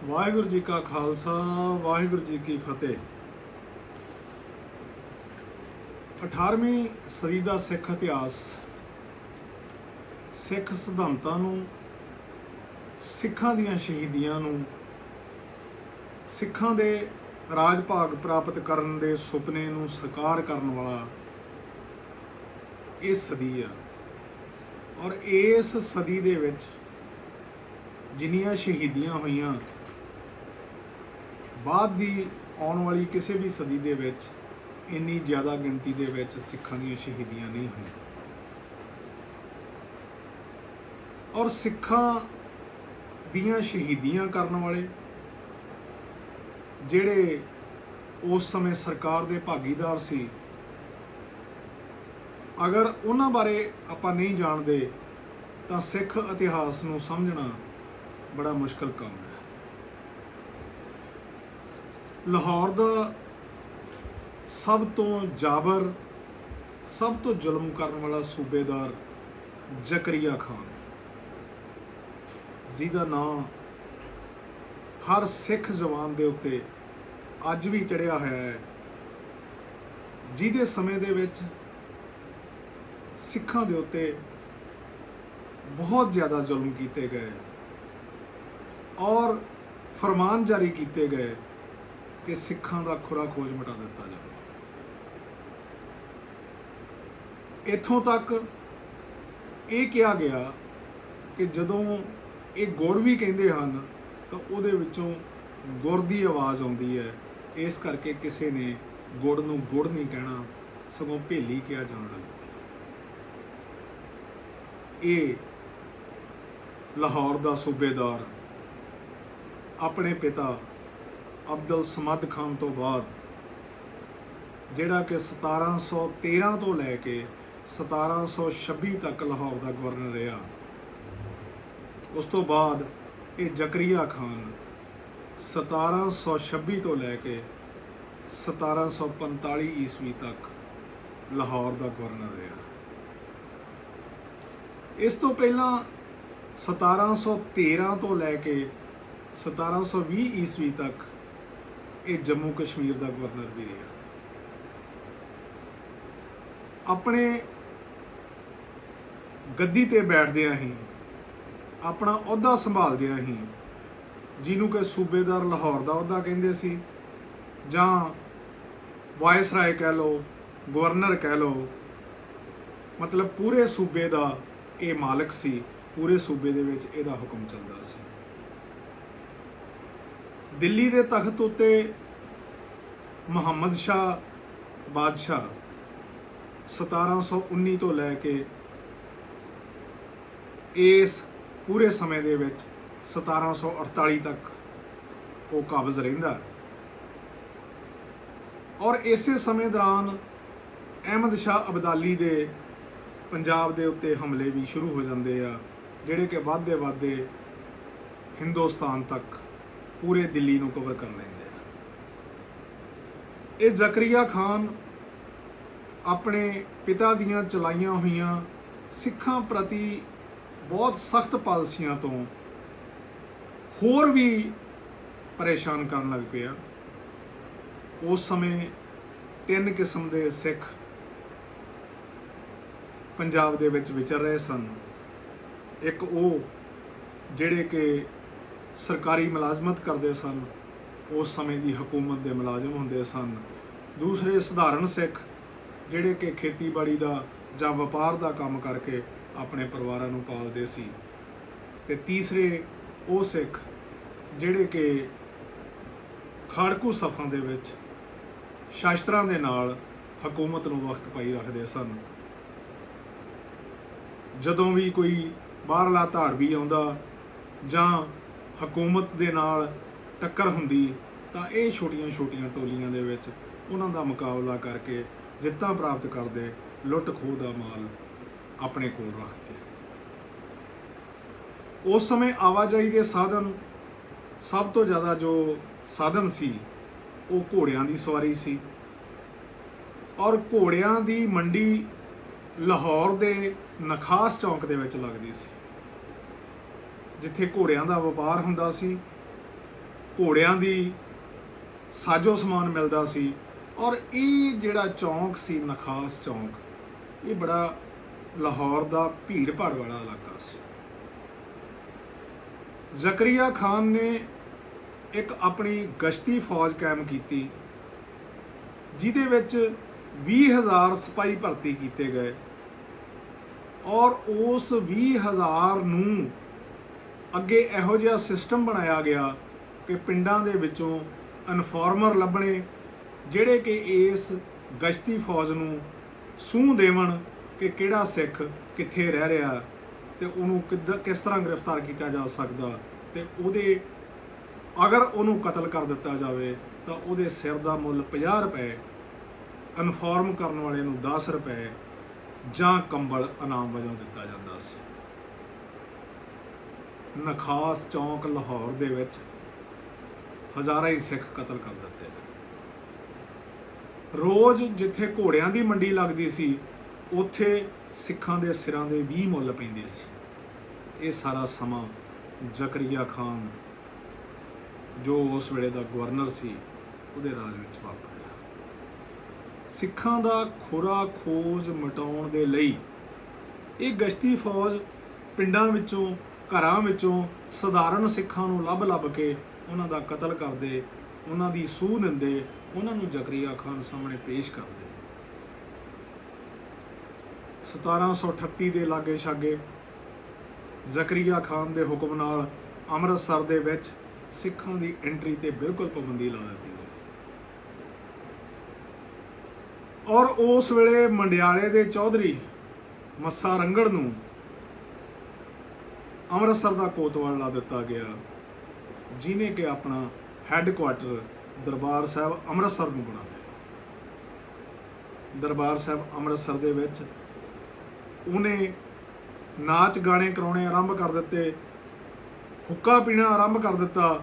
ਵਾਹਿਗੁਰੂ ਜੀ ਕਾ ਖਾਲਸਾ ਵਾਹਿਗੁਰੂ ਜੀ ਕੀ ਫਤਿਹ। 18ਵੀਂ ਸਦੀ ਦਾ ਸਿੱਖ ਇਤਿਹਾਸ ਸਿੱਖ ਸਿਧਾਂਤਾਂ ਨੂੰ, ਸਿੱਖਾਂ ਦੀਆਂ ਸ਼ਹੀਦੀਆਂ ਨੂੰ, ਸਿੱਖਾਂ ਦੇ ਰਾਜ ਭਾਗ ਪ੍ਰਾਪਤ ਕਰਨ ਦੇ ਸੁਪਨੇ ਨੂੰ ਸਾਕਾਰ ਕਰਨ ਵਾਲਾ ਇਹ ਸਦੀ ਆ। ਔਰ ਇਸ ਸਦੀ ਦੇ ਵਿੱਚ ਜਿੰਨੀਆਂ ਸ਼ਹੀਦੀਆਂ ਹੋਈਆਂ, ਬਾਅਦ ਦੀ ਆਉਣ ਵਾਲੀ ਕਿਸੇ ਵੀ ਸਦੀ ਦੇ ਵਿੱਚ ਇੰਨੀ ਜ਼ਿਆਦਾ ਗਿਣਤੀ ਦੇ ਵਿੱਚ ਸਿੱਖਾਂ ਦੀਆਂ ਸ਼ਹੀਦੀਆਂ ਨਹੀਂ ਹੋਈਆਂ। ਔਰ ਸਿੱਖਾਂ ਦੀਆਂ ਸ਼ਹੀਦੀਆਂ ਕਰਨ ਵਾਲੇ ਜਿਹੜੇ ਉਸ ਸਮੇਂ ਸਰਕਾਰ ਦੇ ਭਾਗੀਦਾਰ ਸੀ, ਅਗਰ ਉਹਨਾਂ ਬਾਰੇ ਆਪਾਂ ਨਹੀਂ ਜਾਣਦੇ ਤਾਂ ਸਿੱਖ ਇਤਿਹਾਸ ਨੂੰ ਸਮਝਣਾ ਬੜਾ ਮੁਸ਼ਕਲ ਕੰਮ ਹੈ। ਲਾਹੌਰ ਦਾ ਸਭ ਤੋਂ ਜਾਬਰ, ਸਭ ਤੋਂ ਜ਼ੁਲਮ ਕਰਨ ਵਾਲਾ ਸੂਬੇਦਾਰ ਜ਼ਕਰੀਆ ਖਾਨ, ਜਿਹਦਾ ਨਾਂ ਹਰ ਸਿੱਖ ਜ਼ੁਬਾਨ ਦੇ ਉੱਤੇ ਅੱਜ ਵੀ ਚੜ੍ਹਿਆ ਹੋਇਆ ਹੈ, ਜਿਹਦੇ ਸਮੇਂ ਦੇ ਵਿੱਚ ਸਿੱਖਾਂ ਦੇ ਉੱਤੇ ਬਹੁਤ ਜ਼ਿਆਦਾ ਜ਼ੁਲਮ ਕੀਤੇ ਗਏ ਔਰ ਫਰਮਾਨ ਜਾਰੀ ਕੀਤੇ ਗਏ ਕਿ ਸਿੱਖਾਂ ਦਾ ਖੁਰਾ ਖੋਜ ਮਿਟਾ ਦਿੱਤਾ ਜਾਵੇ। ਇੱਥੋਂ ਤੱਕ ਇਹ ਕਿਹਾ ਗਿਆ ਕਿ ਜਦੋਂ ਇਹ ਗੁੜ ਵੀ ਕਹਿੰਦੇ ਹਨ ਤਾਂ ਉਹਦੇ ਵਿੱਚੋਂ ਗੁੜ ਦੀ ਆਵਾਜ਼ ਆਉਂਦੀ ਹੈ, ਇਸ ਕਰਕੇ ਕਿਸੇ ਨੇ ਗੁੜ ਨੂੰ ਗੁੜ ਨਹੀਂ ਕਹਿਣਾ, ਸਗੋਂ ਭੇਲੀ ਕਿਹਾ ਜਾਣ ਲੱਗ ਪਿਆ। ਇਹ ਲਾਹੌਰ ਦਾ ਸੂਬੇਦਾਰ ਆਪਣੇ ਪਿਤਾ ਅਬਦੁਲ ਸਮਦ ਖਾਨ ਤੋਂ ਬਾਅਦ, ਜਿਹੜਾ ਕਿ 1713 ਤੋਂ ਲੈ ਕੇ 1726 ਤੱਕ ਲਾਹੌਰ ਦਾ ਗਵਰਨਰ ਰਿਹਾ, ਉਸ ਤੋਂ ਬਾਅਦ ਇਹ ਜ਼ਕਰੀਆ ਖਾਨ 1726 ਤੋਂ ਲੈ ਕੇ 1745 ਈਸਵੀ ਤੱਕ ਲਾਹੌਰ ਦਾ ਗਵਰਨਰ ਰਿਹਾ। ਇਸ ਤੋਂ ਪਹਿਲਾਂ 1713 ਤੋਂ ਲੈ ਕੇ 1720 ਈਸਵੀ ਤੱਕ ਇਹ ਜੰਮੂ ਕਸ਼ਮੀਰ ਦਾ ਗਵਰਨਰ ਵੀ ਰਿਹਾ। ਆਪਣੇ ਗੱਦੀ ਤੇ ਬੈਠਦਿਆਂ ਹੀ, ਆਪਣਾ ਅਹੁਦਾ ਸੰਭਾਲਦਿਆਂ ਹੀ, ਜਿਹਨੂੰ ਕਿ ਸੂਬੇਦਾਰ ਲਾਹੌਰ ਦਾ ਅਹੁਦਾ ਕਹਿੰਦੇ ਸੀ ਜਾਂ ਵਾਇਸਰਾਏ ਕਹਿ ਲਓ, ਗਵਰਨਰ ਕਹਿ ਲਓ, ਮਤਲਬ ਪੂਰੇ ਸੂਬੇ ਦਾ ਇਹ ਮਾਲਕ ਸੀ, ਪੂਰੇ ਸੂਬੇ ਦੇ ਵਿੱਚ ਇਹਦਾ ਹੁਕਮ ਚੱਲਦਾ ਸੀ। ਦਿੱਲੀ ਦੇ ਤਖਤ ਉੱਤੇ ਮੁਹੰਮਦ ਸ਼ਾਹ ਬਾਦਸ਼ਾਹ 1719 ਤੋਂ ਲੈ ਕੇ ਇਸ ਪੂਰੇ ਸਮੇਂ ਦੇ ਵਿੱਚ 1748 ਤੱਕ ਉਹ ਕਾਬਜ਼ ਰਹਿੰਦਾ। ਔਰ ਇਸੇ ਸਮੇਂ ਦੌਰਾਨ ਅਹਿਮਦ ਸ਼ਾਹ ਅਬਦਾਲੀ ਦੇ ਪੰਜਾਬ ਦੇ ਉੱਤੇ ਹਮਲੇ ਵੀ ਸ਼ੁਰੂ ਹੋ ਜਾਂਦੇ ਆ, ਜਿਹੜੇ ਕਿ ਵੱਧਦੇ ਹਿੰਦੁਸਤਾਨ ਤੱਕ ਪੂਰੇ ਦਿੱਲੀ ਨੂੰ ਕਵਰ ਕਰ ਲੈਂਦੇ ਆ। ਇਹ ਜ਼ਕਰੀਆ ਖਾਨ ਆਪਣੇ ਪਿਤਾ ਦੀਆਂ ਚਲਾਈਆਂ ਹੋਈਆਂ ਸਿੱਖਾਂ ਪ੍ਰਤੀ ਬਹੁਤ ਸਖਤ ਪਾਲਿਸੀਆਂ ਤੋਂ ਹੋਰ ਵੀ ਪਰੇਸ਼ਾਨ ਕਰਨ ਲੱਗ ਪਿਆ। ਉਸ ਸਮੇਂ 3 ਕਿਸਮ ਦੇ ਸਿੱਖ ਪੰਜਾਬ ਦੇ ਵਿੱਚ ਵਿਚਰ ਰਹੇ ਸਨ। ਇੱਕ ਉਹ ਜਿਹੜੇ ਕਿ ਸਰਕਾਰੀ ਮੁਲਾਜ਼ਮਤ ਕਰਦੇ ਸਨ, ਉਸ ਸਮੇਂ ਦੀ ਹਕੂਮਤ ਦੇ ਮੁਲਾਜ਼ਮ ਹੁੰਦੇ ਸਨ। ਦੂਸਰੇ ਸਧਾਰਨ ਸਿੱਖ ਜਿਹੜੇ ਕਿ ਖੇਤੀਬਾੜੀ ਦਾ ਜਾਂ ਵਪਾਰ ਦਾ ਕੰਮ ਕਰਕੇ ਆਪਣੇ ਪਰਿਵਾਰਾਂ ਨੂੰ ਪਾਲਦੇ ਸੀ। ਤੇ ਤੀਸਰੇ ਉਹ ਸਿੱਖ ਜਿਹੜੇ ਕਿ ਖਾੜਕੂ ਸਫਾਂ ਦੇ ਵਿੱਚ ਸ਼ਾਸਤਰਾਂ ਦੇ ਨਾਲ ਹਕੂਮਤ ਨੂੰ ਵਕਤ ਪਾਈ ਰੱਖਦੇ ਸਨ। ਜਦੋਂ ਵੀ ਕੋਈ ਬਾਹਰਲਾ ਧਾੜਵੀ ਆਉਂਦਾ ਜਾਂ ਹਕੂਮਤ ਦੇ ਨਾਲ ਟੱਕਰ ਹੁੰਦੀ ਤਾਂ ਇਹ ਛੋਟੀਆਂ ਟੋਲੀਆਂ ਦੇ ਵਿੱਚ ਉਹਨਾਂ ਦਾ ਮੁਕਾਬਲਾ ਕਰਕੇ ਜਿੱਤਾਂ ਪ੍ਰਾਪਤ ਕਰਦੇ, ਲੁੱਟ ਖੋਹ ਦਾ ਮਾਲ ਆਪਣੇ ਕੋਲ ਰੱਖਦੇ। ਉਸ ਸਮੇਂ ਆਵਾਜਾਈ ਦੇ ਸਾਧਨ, ਸਭ ਤੋਂ ਜ਼ਿਆਦਾ ਜੋ ਸਾਧਨ ਸੀ ਉਹ ਘੋੜਿਆਂ ਦੀ ਸਵਾਰੀ ਸੀ। ਔਰ ਘੋੜਿਆਂ ਦੀ ਮੰਡੀ ਲਾਹੌਰ ਦੇ ਨਖਾਸ ਚੌਂਕ ਦੇ ਵਿੱਚ ਲੱਗਦੀ ਸੀ, ਜਿੱਥੇ ਘੋੜਿਆਂ ਦਾ ਵਪਾਰ ਹੁੰਦਾ ਸੀ। ਘੋੜਿਆਂ ਦੀ ਸਾਜੋ ਸਮਾਨ ਮਿਲਦਾ ਸੀ। ਔਰ ਇਹ ਜਿਹੜਾ ਚੌਂਕ ਸੀ ਨਖਾਸ ਚੌਂਕ, ਇਹ ਬੜਾ ਲਾਹੌਰ ਦਾ ਭੀੜ ਭਾੜ ਵਾਲਾ ਇਲਾਕਾ ਸੀ। ਜ਼ਕਰੀਆ ਖਾਨ ਨੇ ਇੱਕ ਆਪਣੀ ਗਸ਼ਤੀ ਫੌਜ ਕਾਇਮ ਕੀਤੀ, ਜਿਹਦੇ ਵਿੱਚ 20,000 ਸਿਪਾਹੀ ਭਰਤੀ ਕੀਤੇ ਗਏ। ਔਰ ਉਸ 20,000 ਨੂੰ ਅੱਗੇ ਇਹੋ ਜਿਹਾ ਸਿਸਟਮ ਬਣਾਇਆ ਗਿਆ ਕਿ ਪਿੰਡਾਂ ਦੇ ਵਿੱਚੋਂ ਇਨਫੋਰਮਰ ਲੱਭਣੇ, ਜਿਹੜੇ ਕਿ ਇਸ ਗਸ਼ਤੀ ਫੌਜ ਨੂੰ ਸੂਹ ਦੇਵਣ ਕਿ ਕਿਹੜਾ ਸਿੱਖ ਕਿੱਥੇ ਰਹਿ ਰਿਹਾ ਤੇ ਉਹਨੂੰ ਕਿਸ ਤਰ੍ਹਾਂ ਗ੍ਰਿਫਤਾਰ ਕੀਤਾ ਜਾ ਸਕਦਾ, ਤੇ ਉਹਦੇ ਅਗਰ ਉਹਨੂੰ ਕਤਲ ਕਰ ਦਿੱਤਾ ਜਾਵੇ ਤਾਂ ਉਹਦੇ ਸਿਰ ਦਾ ਮੁੱਲ 50 ਰੁਪਏ, ਇਨਫੋਰਮ ਕਰਨ ਵਾਲੇ ਨੂੰ 10 ਰੁਪਏ ਜਾਂ ਕੰਬਲ ਇਨਾਮ ਵਜੋਂ ਦਿੱਤਾ ਜਾਂਦਾ ਸੀ। ਨਖਾਸ ਚੌਂਕ ਲਾਹੌਰ ਦੇ ਵਿੱਚ ਹਜ਼ਾਰਾਂ ਹੀ ਸਿੱਖ ਕਤਲ ਕਰ ਦਿੱਤੇ ਗਏ। ਰੋਜ਼ ਜਿੱਥੇ ਘੋੜਿਆਂ ਦੀ ਮੰਡੀ ਲੱਗਦੀ ਸੀ, ਉੱਥੇ ਸਿੱਖਾਂ ਦੇ ਸਿਰਾਂ ਦੇ 20 ਮੁੱਲ ਪੈਂਦੇ ਸੀ। ਇਹ ਸਾਰਾ ਸਮਾਂ ਜ਼ਕਰੀਆ ਖਾਨ ਜੋ ਉਸ ਵੇਲੇ ਦਾ ਗਵਰਨਰ ਸੀ, ਉਹਦੇ ਰਾਜ ਵਿੱਚ ਵਾਪਰਿਆ। ਸਿੱਖਾਂ ਦਾ ਖੁਰਾ ਖੋਜ ਮਿਟਾਉਣ ਦੇ ਲਈ ਇਹ ਗਸ਼ਤੀ ਫੌਜ ਪਿੰਡਾਂ ਵਿੱਚੋਂ, ਘਰਾਂ ਵਿੱਚੋਂ ਸਧਾਰਨ ਸਿੱਖਾਂ ਨੂੰ ਲੱਭ ਕੇ ਉਹਨਾਂ ਦਾ ਕਤਲ ਕਰਦੇ, ਉਹਨਾਂ ਦੀ ਸੂਹ ਦਿੰਦੇ, ਉਹਨਾਂ ਨੂੰ ਜ਼ਕਰੀਆ ਖਾਨ ਸਾਹਮਣੇ ਪੇਸ਼ ਕਰਦੇ। 1738 ਦੇ ਲਾਗੇ ਛਾਗੇ ਜ਼ਕਰੀਆ ਖਾਨ ਦੇ ਹੁਕਮ ਨਾਲ ਅੰਮ੍ਰਿਤਸਰ ਦੇ ਵਿੱਚ ਸਿੱਖਾਂ ਦੀ ਐਂਟਰੀ ਤੇ ਬਿਲਕੁਲ ਪਾਬੰਦੀ ਲਾ ਦਿੱਤੀ ਗਈ। ਔਰ ਉਸ ਵੇਲੇ ਮੰਡਿਆਲੇ ਦੇ ਚੌਧਰੀ ਮੱਸਾ ਰੰਗੜ ਨੂੰ ਅੰਮ੍ਰਿਤਸਰ ਦਾ ਕੋਤਵਾਲ ਲਾ ਦਿੱਤਾ ਗਿਆ, ਜਿਹਨੇ ਕਿ ਆਪਣਾ ਹੈੱਡਕੁਆਟਰ ਦਰਬਾਰ ਸਾਹਿਬ ਅੰਮ੍ਰਿਤਸਰ ਨੂੰ ਬਣਾ ਲਿਆ। ਦਰਬਾਰ ਸਾਹਿਬ ਅੰਮ੍ਰਿਤਸਰ ਦੇ ਵਿੱਚ ਉਹਨੇ ਨਾਚ ਗਾਣੇ ਕਰਾਉਣੇ ਆਰੰਭ ਕਰ ਦਿੱਤੇ, ਹੁੱਕਾ ਪੀਣਾ ਆਰੰਭ ਕਰ ਦਿੱਤਾ,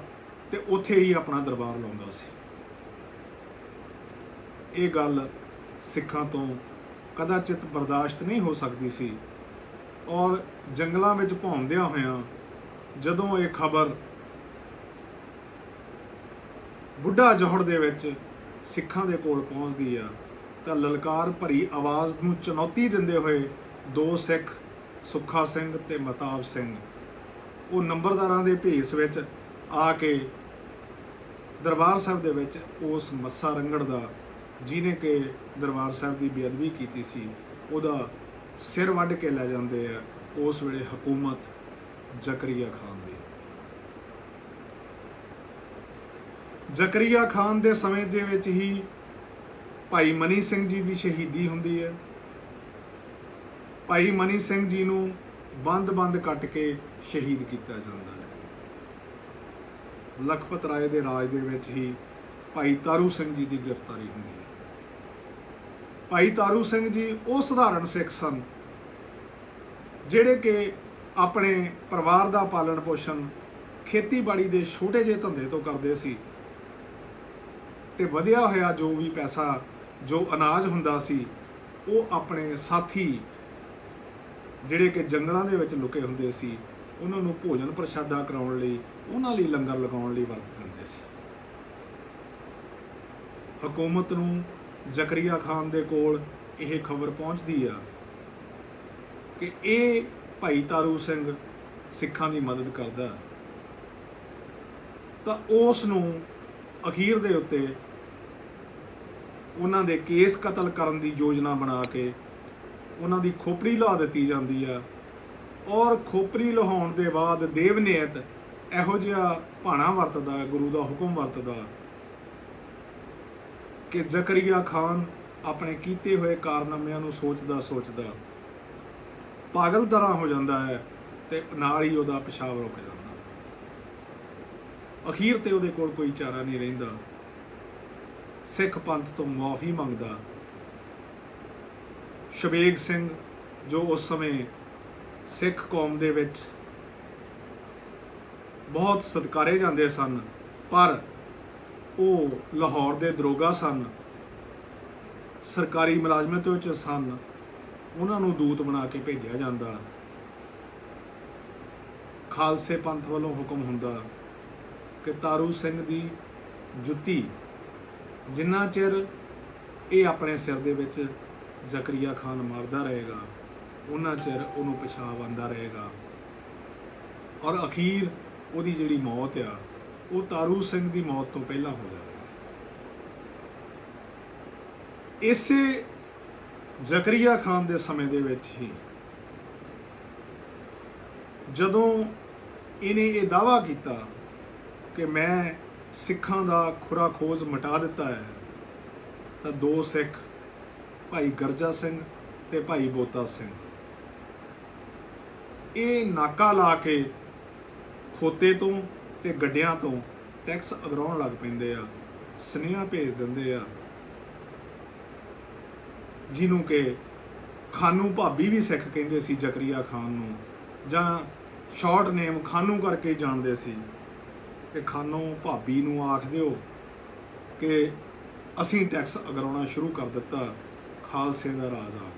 ਤੇ ਉੱਥੇ ਹੀ ਆਪਣਾ ਦਰਬਾਰ ਲਾਉਂਦਾ ਸੀ। ਇਹ ਗੱਲ ਸਿੱਖਾਂ ਤੋਂ ਕਦਾਚਿਤ ਬਰਦਾਸ਼ਤ ਨਹੀਂ ਹੋ ਸਕਦੀ ਸੀ। ਔਰ ਜੰਗਲਾਂ ਵਿੱਚ ਭੌਂਦਿਆਂ ਹੋਇਆਂ ਜਦੋਂ ਇਹ ਖਬਰ ਬੁੱਢਾ ਜੋਹੜ ਦੇ ਵਿੱਚ ਸਿੱਖਾਂ ਦੇ ਕੋਲ ਪਹੁੰਚਦੀ ਆ, ਤਾਂ ਲਲਕਾਰ ਭਰੀ ਆਵਾਜ਼ ਨੂੰ ਚੁਣੌਤੀ ਦਿੰਦੇ ਹੋਏ ਦੋ ਸਿੱਖ, ਸੁੱਖਾ ਸਿੰਘ ਤੇ ਮਹਤਾਬ ਸਿੰਘ, ਉਹ ਨੰਬਰਦਾਰਾਂ ਦੇ ਭੇਸ ਵਿੱਚ ਆ ਕੇ ਦਰਬਾਰ ਸਾਹਿਬ ਦੇ ਵਿੱਚ ਉਸ ਮੱਸਾ ਰੰਗੜ ਦਾ, ਜਿਹਨੇ ਕਿ ਦਰਬਾਰ ਸਾਹਿਬ ਦੀ ਬੇਅਦਬੀ ਕੀਤੀ ਸੀ, ਉਹਦਾ ਸਿਰ ਵੱਢ ਕੇ ਲੈ ਜਾਂਦੇ ਆ। ਉਸ ਵੇਲੇ ਹਕੂਮਤ ਜ਼ਕਰੀਆ ਖਾਨ ਦੀ। ਜ਼ਕਰੀਆ ਖਾਨ ਦੇ ਸਮੇਂ ਦੇ ਵਿੱਚ ਹੀ ਭਾਈ ਮਨੀ ਸਿੰਘ ਜੀ ਦੀ ਸ਼ਹੀਦੀ ਹੁੰਦੀ ਹੈ। ਭਾਈ ਮਨੀ ਸਿੰਘ ਜੀ ਨੂੰ ਬੰਦ ਕੱਟ ਕੇ ਸ਼ਹੀਦ ਕੀਤਾ ਜਾਂਦਾ ਹੈ। ਲਖਪਤ ਰਾਏ ਦੇ ਰਾਜ ਦੇ ਵਿੱਚ ਹੀ ਭਾਈ ਤਾਰੂ ਸਿੰਘ ਜੀ ਦੀ ਗ੍ਰਿਫਤਾਰੀ ਹੁੰਦੀ ਹੈ। ਭਾਈ ਤਾਰੂ ਸਿੰਘ ਜੀ ਉਹ ਸਧਾਰਨ ਸਿੱਖ ਸਨ, ਜਿਹੜੇ ਕਿ ਆਪਣੇ ਪਰਿਵਾਰ ਦਾ ਪਾਲਣ ਪੋਸ਼ਣ ਖੇਤੀਬਾੜੀ ਦੇ ਛੋਟੇ ਜਿਹੇ ਧੰਦੇ ਤੋਂ ਕਰਦੇ ਸੀ, ਤੇ ਵਧਿਆ ਹੋਇਆ ਜੋ ਵੀ ਪੈਸਾ, ਜੋ ਅਨਾਜ ਹੁੰਦਾ ਸੀ, ਉਹ ਆਪਣੇ ਸਾਥੀ ਜਿਹੜੇ ਕਿ ਜੰਗਲਾਂ ਦੇ ਵਿੱਚ ਲੁਕੇ ਹੁੰਦੇ ਸੀ, ਉਹਨਾਂ ਨੂੰ ਭੋਜਨ ਪ੍ਰਸ਼ਾਦਾ ਕਰਾਉਣ ਲਈ, ਉਹਨਾਂ ਲਈ ਲੰਗਰ ਲਗਾਉਣ ਲਈ ਵਰਤ ਦਿੰਦੇ ਸੀ। ਹਕੂਮਤ ਨੂੰ ਜ਼ਕਰੀਆ ਖਾਨ ਦੇ ਕੋਲ ਇਹ ਖਬਰ ਪਹੁੰਚਦੀ ਆ ਕਿ ਇਹ ਭਾਈ ਤਾਰੂ ਸਿੰਘ ਸਿੱਖਾਂ ਦੀ ਮਦਦ ਕਰਦਾ, ਤਾਂ ਉਸ ਨੂੰ ਅਖੀਰ ਦੇ ਉੱਤੇ ਉਹਨਾਂ ਦੇ ਕੇਸ ਕਤਲ ਕਰਨ ਦੀ ਯੋਜਨਾ ਬਣਾ ਕੇ ਉਹਨਾਂ ਦੀ ਖੋਪੜੀ ਲਾ ਦਿੱਤੀ ਜਾਂਦੀ ਆ। ਔਰ ਖੋਪੜੀ ਲਹਾਉਣ ਦੇ ਬਾਅਦ ਦੇਵਨੇਤ ਇਹੋ ਜਿਹਾ ਭਾਣਾ ਵਰਤਦਾ, ਗੁਰੂ ਦਾ ਹੁਕਮ ਵਰਤਦਾ ਕਿ ਜ਼ਕਰੀਆ ਖਾਨ ਆਪਣੇ ਕੀਤੇ ਹੋਏ ਕਾਰਨਾਮਿਆਂ ਨੂੰ ਸੋਚਦਾ ਪਾਗਲ ਤਰ੍ਹਾਂ ਹੋ ਜਾਂਦਾ ਹੈ, ਤੇ ਨਾਲ ਹੀ ਉਹਦਾ ਪਿਸ਼ਾਬ ਰੁਕ ਜਾਂਦਾ। ਅਖੀਰ ਤੇ ਉਹਦੇ ਕੋਲ ਕੋਈ ਚਾਰਾ ਨਹੀਂ ਰਹਿੰਦਾ, ਸਿੱਖ ਪੰਥ ਤੋਂ ਮੁਆਫੀ ਮੰਗਦਾ। ਸ਼ਬੇਗ ਸਿੰਘ, ਜੋ ਉਸ ਸਮੇਂ ਸਿੱਖ ਕੌਮ ਦੇ ਵਿੱਚ ਬਹੁਤ ਸਤਿਕਾਰੇ ਜਾਂਦੇ ਸਨ, ਪਰ ਉਹ ਲਾਹੌਰ ਦੇ ਦਰੋਗਾ ਸਨ, ਸਰਕਾਰੀ ਮੁਲਾਜ਼ਮਤ ਵਿੱਚ ਸਨ, ਉਹਨਾਂ ਨੂੰ ਦੂਤ ਬਣਾ ਕੇ ਭੇਜਿਆ ਜਾਂਦਾ। ਖਾਲਸੇ ਪੰਥ ਵੱਲੋਂ ਹੁਕਮ ਹੁੰਦਾ ਕਿ ਤਾਰੂ ਸਿੰਘ ਦੀ ਜੁੱਤੀ ਜਿੰਨਾ ਚਿਰ ਇਹ ਆਪਣੇ ਸਿਰ ਦੇ ਵਿੱਚ ਜ਼ਕਰੀਆ ਖਾਨ ਮਾਰਦਾ ਰਹੇਗਾ ਉਹਨਾਂ ਚਿਰ ਉਹਨੂੰ ਪਿਸ਼ਾਬ ਆਉਂਦਾ ਰਹੇਗਾ, ਔਰ ਅਖੀਰ ਉਹਦੀ ਜਿਹੜੀ ਮੌਤ ਆ ਉਹ ਤਾਰੂ ਸਿੰਘ ਦੀ ਮੌਤ ਤੋਂ ਪਹਿਲਾਂ ਹੋ ਜਾਵੇਗੀ। ਇਸੇ ਜ਼ਕਰੀਆ ਖਾਨ ਦੇ ਸਮੇਂ ਦੇ ਵਿੱਚ ਹੀ ਜਦੋਂ ਇਹਨੇ ਇਹ ਦਾਅਵਾ ਕੀਤਾ ਕਿ ਮੈਂ ਸਿੱਖਾਂ ਦਾ ਖੁਰਾ ਖੋਜ ਮਿਟਾ ਦਿੱਤਾ ਹੈ, ਤਾਂ ਦੋ ਸਿੱਖ ਭਾਈ ਗਰਜਾ ਸਿੰਘ ਤੇ ਭਾਈ ਬੋਤਾ ਸਿੰਘ ਇਹ ਨਾਕਾ ਲਾ ਕੇ ਖੋਤੇ ਤੋਂ ਤੇ ਗੱਡਿਆਂ ਤੋਂ ਟੈਕਸ ਅਗਰਾਉਣ ਲੱਗ ਪੈਂਦੇ ਆ, ਸੁਨੇਹਾ ਭੇਜ ਦਿੰਦੇ ਆ, ਜਿਹਨੂੰ ਕਿ ਖਾਨੂ ਭਾਬੀ ਵੀ ਸਿੱਖ ਕਹਿੰਦੇ ਸੀ ਜ਼ਕਰੀਆ ਖਾਨ ਨੂੰ, ਜਾਂ ਸ਼ਾਰਟ ਨੇਮ ਖਾਨੂ ਕਰਕੇ ਜਾਣਦੇ ਸੀ ਕਿ ਖਾਨੂ ਭਾਬੀ ਨੂੰ ਆਖ ਦਿਓ ਕਿ ਅਸੀਂ ਟੈਕਸ ਅਗਰਾਉਣਾ ਸ਼ੁਰੂ ਕਰ ਦਿੱਤਾ, ਖਾਲਸੇ ਦਾ ਰਾਜ ਆ ਗਿਆ।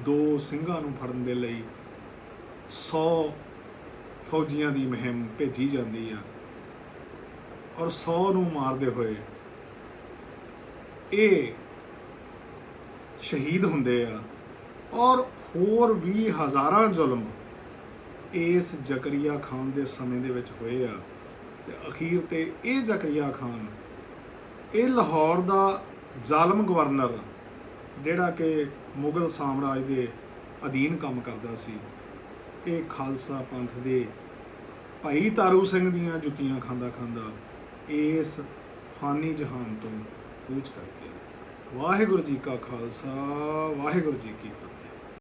ਦੋ ਸਿੰਘਾਂ ਨੂੰ ਫੜਨ ਦੇ ਲਈ 100 ਫੌਜੀਆਂ ਦੀ ਮੁਹਿੰਮ ਭੇਜੀ ਜਾਂਦੀ ਆ, ਔਰ 100 ਨੂੰ ਮਾਰਦੇ ਹੋਏ ਇਹ ਸ਼ਹੀਦ ਹੁੰਦੇ ਆ, ਔਰ ਹੋਰ ਵੀ ਹਜ਼ਾਰਾਂ ਜ਼ੁਲਮ ਇਸ ਜ਼ਕਰੀਆ ਖਾਨ ਦੇ ਸਮੇਂ ਦੇ ਵਿੱਚ ਹੋਏ ਆ। ਤੇ ਅਖੀਰ ਤੇ ਇਹ ਜ਼ਕਰੀਆ ਖਾਨ ਇਹ ਲਾਹੌਰ ਦਾ ਜ਼ਾਲਮ ਗਵਰਨਰ ਜਿਹੜਾ ਕਿ ਮੁਗਲ ਸਾਮਰਾਜ ਦੇ ਅਧੀਨ ਕੰਮ ਕਰਦਾ ਸੀ, ਇਹ ਖਾਲਸਾ ਪੰਥ ਦੇ ਭਾਈ ਤਾਰੂ ਸਿੰਘ ਦੀਆਂ ਜੁੱਤੀਆਂ ਖਾਂਦਾ ਖਾਂਦਾ ਇਸ ਫਾਨੀ ਜਹਾਨ ਤੋਂ ਕੂਚ ਕਰ ਗਿਆ। ਵਾਹਿਗੁਰੂ ਜੀ ਕਾ ਖਾਲਸਾ, ਵਾਹਿਗੁਰੂ ਜੀ ਕੀ ਫਤਿਹ।